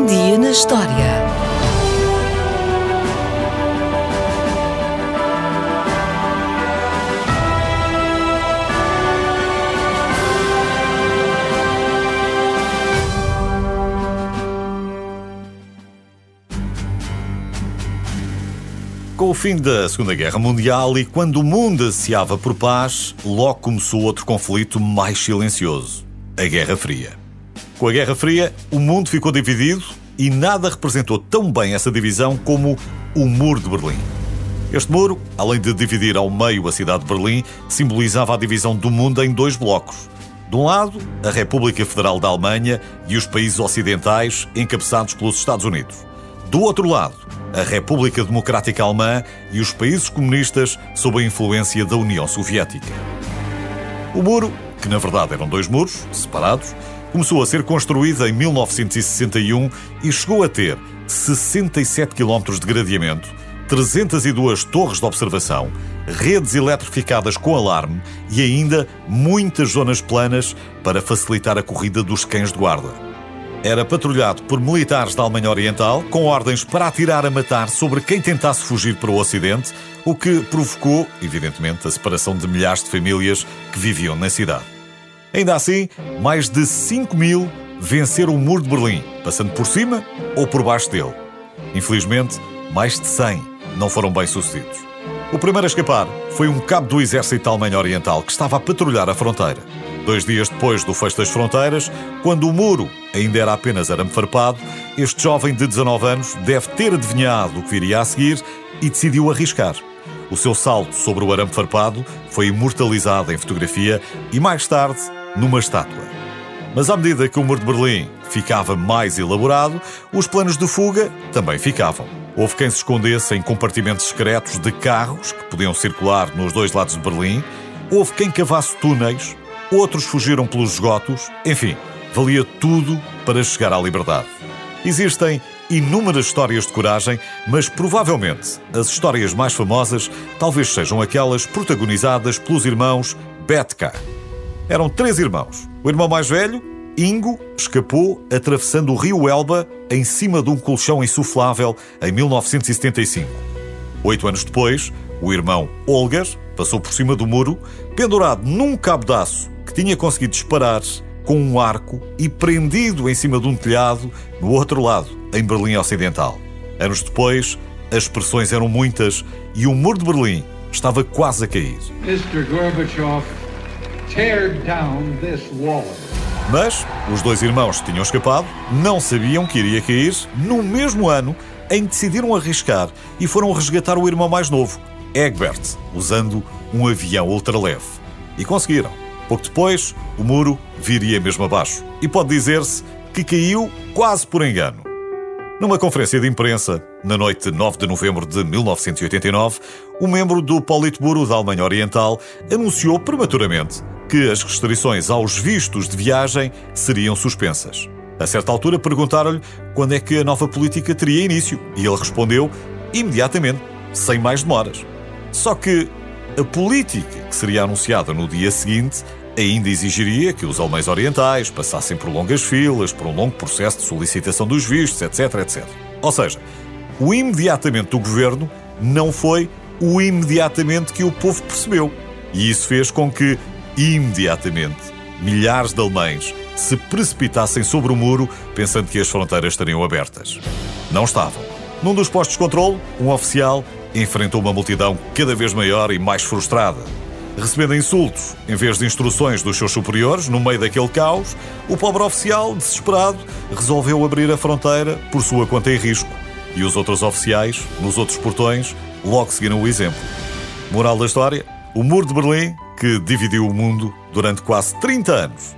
Um dia na história. Com o fim da Segunda Guerra Mundial e quando o mundo ansiava por paz, logo começou outro conflito mais silencioso: a Guerra Fria. Com a Guerra Fria, o mundo ficou dividido e nada representou tão bem essa divisão como o Muro de Berlim. Este muro, além de dividir ao meio a cidade de Berlim, simbolizava a divisão do mundo em dois blocos. De um lado, a República Federal da Alemanha e os países ocidentais, encabeçados pelos Estados Unidos. Do outro lado, a República Democrática Alemã e os países comunistas sob a influência da União Soviética. O muro, que na verdade eram dois muros, separados, começou a ser construído em 1961 e chegou a ter 67 km de gradeamento, 302 torres de observação, redes eletrificadas com alarme e ainda muitas zonas planas para facilitar a corrida dos cães de guarda. Era patrulhado por militares da Alemanha Oriental, com ordens para atirar a matar sobre quem tentasse fugir para o Ocidente, o que provocou, evidentemente, a separação de milhares de famílias que viviam na cidade. Ainda assim, mais de 5 mil venceram o Muro de Berlim, passando por cima ou por baixo dele. Infelizmente, mais de 100 não foram bem-sucedidos. O primeiro a escapar foi um cabo do exército da Alemanha Oriental que estava a patrulhar a fronteira. 2 dias depois do fecho das fronteiras, quando o muro ainda era apenas arame farpado, este jovem de 19 anos deve ter adivinhado o que viria a seguir e decidiu arriscar. O seu salto sobre o arame farpado foi imortalizado em fotografia e mais tarde numa estátua. Mas à medida que o Muro de Berlim ficava mais elaborado, os planos de fuga também ficavam. Houve quem se escondesse em compartimentos secretos de carros que podiam circular nos dois lados de Berlim, houve quem cavasse túneis, outros fugiram pelos esgotos, enfim, valia tudo para chegar à liberdade. Existem inúmeras histórias de coragem, mas provavelmente as histórias mais famosas talvez sejam aquelas protagonizadas pelos irmãos Bethke. Eram 3 irmãos. O irmão mais velho, Ingo, escapou atravessando o rio Elba em cima de um colchão insuflável em 1975. 8 anos depois, o irmão Holger passou por cima do muro, pendurado num cabo de aço que tinha conseguido disparar com um arco e prendido em cima de um telhado no outro lado, em Berlim Ocidental. Anos depois, as pressões eram muitas e o Muro de Berlim estava quase a cair. Mr. Gorbachev, tear down this wall. Mas os 2 irmãos que tinham escapado não sabiam que iria cair no mesmo ano em que decidiram arriscar e foram resgatar o irmão mais novo, Egbert, usando um avião ultraleve. E conseguiram. Pouco depois, o muro viria mesmo abaixo. E pode dizer-se que caiu quase por engano. Numa conferência de imprensa, na noite de 9 de novembro de 1989, um membro do Politburo da Alemanha Oriental anunciou prematuramente que as restrições aos vistos de viagem seriam suspensas. A certa altura perguntaram-lhe quando é que a nova política teria início e ele respondeu imediatamente, sem mais demoras. Só que a política que seria anunciada no dia seguinte ainda exigiria que os alemães orientais passassem por longas filas, por um longo processo de solicitação dos vistos, etc, etc. Ou seja, o imediatamente do governo não foi o imediatamente que o povo percebeu. E isso fez com que, imediatamente, milhares de alemães se precipitassem sobre o muro pensando que as fronteiras estariam abertas. Não estavam. Num dos postos de controle, um oficial enfrentou uma multidão cada vez maior e mais frustrada. Recebendo insultos em vez de instruções dos seus superiores, no meio daquele caos, o pobre oficial, desesperado, resolveu abrir a fronteira por sua conta e risco. E os outros oficiais, nos outros portões, logo seguiram o exemplo. Moral da história: o Muro de Berlim, que dividiu o mundo durante quase 30 anos,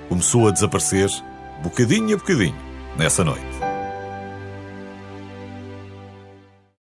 começou a desaparecer, bocadinho a bocadinho, nessa noite.